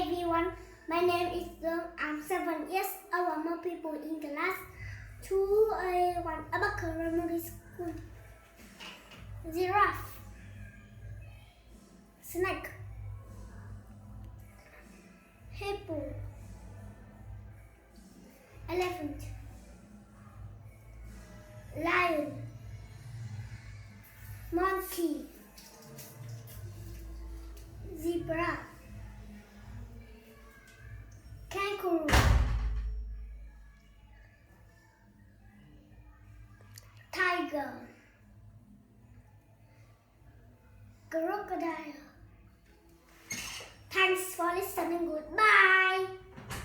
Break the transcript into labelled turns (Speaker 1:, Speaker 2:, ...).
Speaker 1: everyone, my name is Duong. I'm 7 years old. More people in class 2A1 Abakar Primary School. Giraffe, snake, hippo, elephant, lion, monkey, zebra, kangaroo, tiger, crocodile. Thanks for listening. Goodbye.